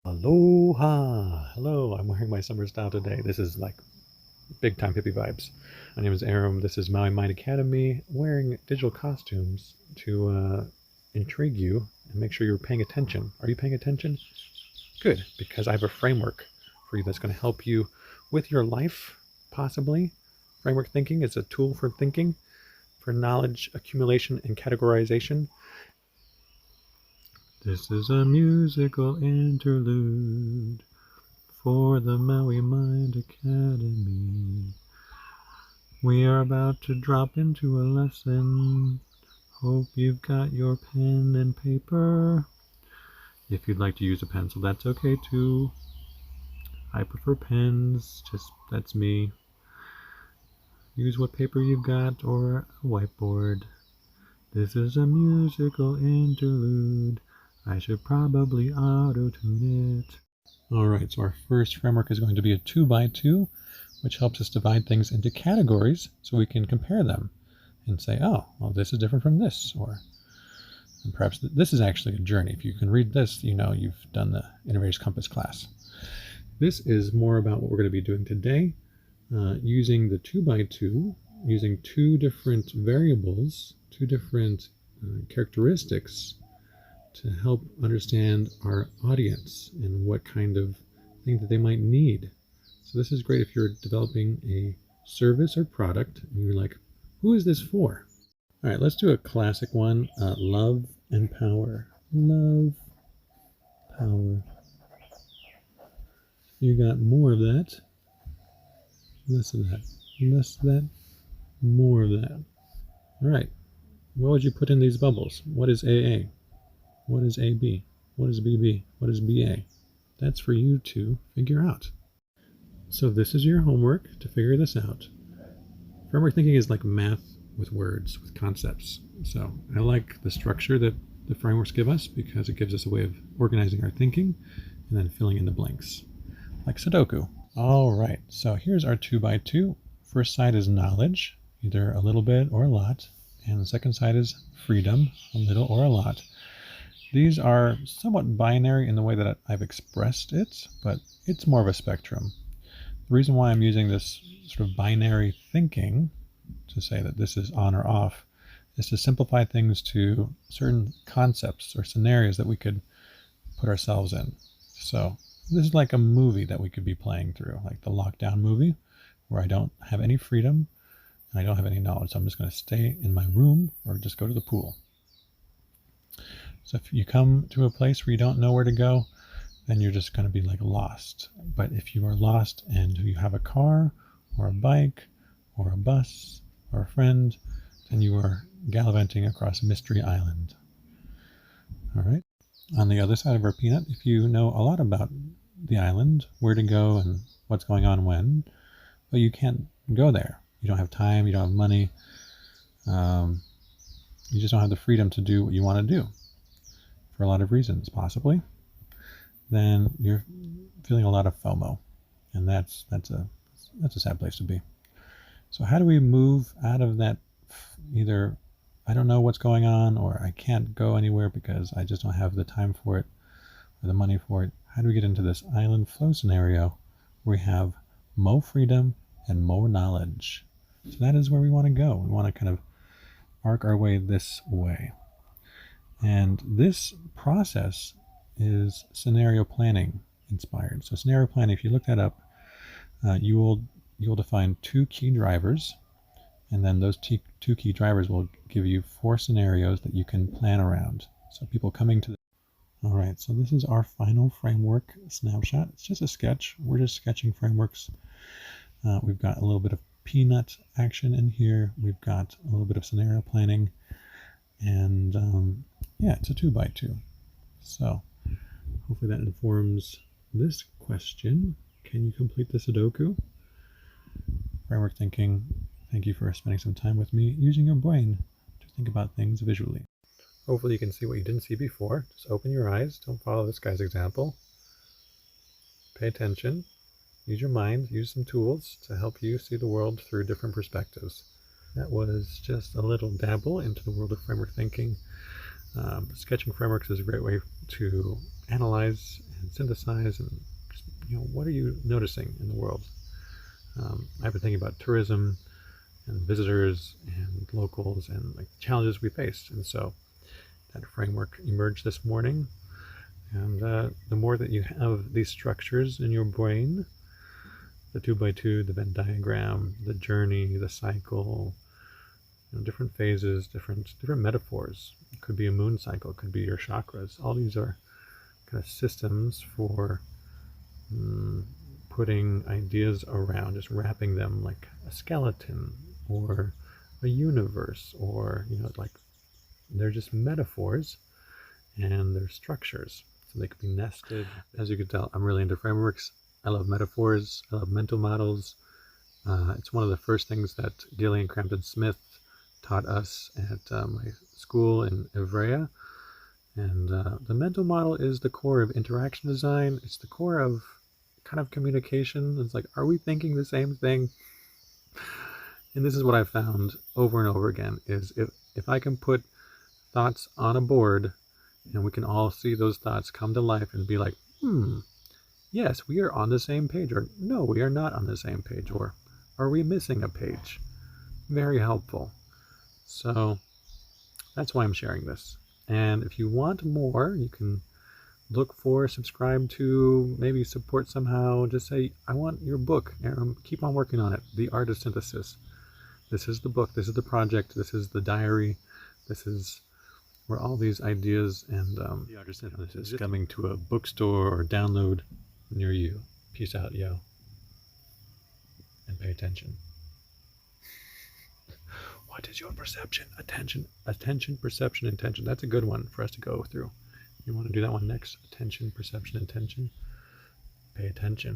Aloha! Hello, I'm wearing my summer style today. This is like big time hippie vibes. My name is Aram. This is Maui Mind Academy, wearing digital costumes to intrigue you and make sure you're paying attention. Are you paying attention? Good, because I have a framework for you that's going to help you with your life, possibly. Framework thinking is a tool for thinking, for knowledge accumulation and categorization. This is a musical interlude for the Maui Mind Academy. We are about to drop into a lesson. Hope you've got your pen and paper. If you'd like to use a pencil, that's okay too. I prefer pens, that's me. Use what paper you've got or a whiteboard. This is a musical interlude. I should probably auto-tune it. Alright, so our first framework is going to be a 2x2, which helps us divide things into categories so we can compare them and say, oh, well, this is different from this, or and perhaps this is actually a journey. If you can read this, you know you've done the Innovators Compass class. This is more about what we're going to be doing today, using the 2x2, using two different variables, two different characteristics to help understand our audience and what kind of thing that they might need. So this is great if you're developing a service or product and you're like, who is this for? All right, let's do a classic one, love and power. Love, power. You got more of that, less of that, less of that, more of that. All right, what would you put in these bubbles? What is AA? What is AB? What is BB? What is BA? That's for you to figure out. So this is your homework to figure this out. Framework thinking is like math with words, with concepts. So I like the structure that the frameworks give us because it gives us a way of organizing our thinking and then filling in the blanks, like Sudoku. All right, so here's our 2x2. First side is knowledge, either a little bit or a lot. And the second side is freedom, a little or a lot. These are somewhat binary in the way that I've expressed it, but it's more of a spectrum. The reason why I'm using this sort of binary thinking to say that this is on or off is to simplify things to certain concepts or scenarios that we could put ourselves in. So this is like a movie that we could be playing through, like the lockdown movie, where I don't have any freedom and I don't have any knowledge. So I'm just going to stay in my room or just go to the pool. So if you come to a place where you don't know where to go, then you're just going to be like lost. But if you are lost and you have a car or a bike or a bus or a friend, then you are gallivanting across Mystery Island. All right. On the other side of our peanut, if you know a lot about the island, where to go and what's going on when, but you can't go there. You don't have time, you don't have money. You just don't have the freedom to do what you want to do for a lot of reasons, possibly. Then you're feeling a lot of FOMO, and that's a sad place to be. So how do we move out of that either I don't know what's going on or I can't go anywhere because I just don't have the time for it or the money for it? How do we get into this island flow scenario where we have more freedom and more knowledge? So that is where we want to go. We want to kind of arc our way this way. And this process is scenario planning inspired. So scenario planning, if you look that up, you will define two key drivers, and then those two key drivers will give you 4 scenarios that you can plan around. So people coming to all right, so this is our final framework snapshot. It's just a sketch. We're just sketching frameworks. We've got a little bit of peanut action in here. We've got a little bit of scenario planning, and yeah, it's a 2x2. So hopefully that informs this question. Can you complete the Sudoku? Framework thinking, thank you for spending some time with me using your brain to think about things visually. Hopefully you can see what you didn't see before. Just open your eyes. Don't follow this guy's example. Pay attention. Use your mind. Use some tools to help you see the world through different perspectives. That was just a little dabble into the world of framework thinking. Sketching frameworks is a great way to analyze and synthesize and just, what are you noticing in the world? I've been thinking about tourism and visitors and locals and like challenges we faced, and so that framework emerged this morning. And the more that you have these structures in your brain, the 2x2, the Venn diagram, the journey, the cycle, different phases, different metaphors. It could be a moon cycle, it could be your chakras. All these are kind of systems for putting ideas around, just wrapping them like a skeleton or a universe, or like they're just metaphors and they're structures, so they could be nested. As you can tell, I'm really into frameworks. I love metaphors. I love mental models. It's one of the first things that Gillian Crampton Smith taught us at my school in Ivrea. And the mental model is the core of interaction design. It's the core of kind of communication. It's like, are we thinking the same thing? And this is what I've found over and over again, is if I can put thoughts on a board and we can all see those thoughts come to life and be like, yes, we are on the same page, or no, we are not on the same page, or are we missing a page? Very helpful. So that's why I'm sharing this. And if you want more, you can look for, subscribe to, maybe support somehow. Just say, I want your book, Aram. Keep on working on it. The Art of Synthesis. This is the book. This is the project. This is the diary. This is where all these ideas and the Art of Synthesis is coming to a bookstore or download near you. Peace out, yo. And pay attention. What is your perception? Attention, perception, intention. That's a good one for us to go through. You want to do that one next? Attention, perception, intention. Pay attention.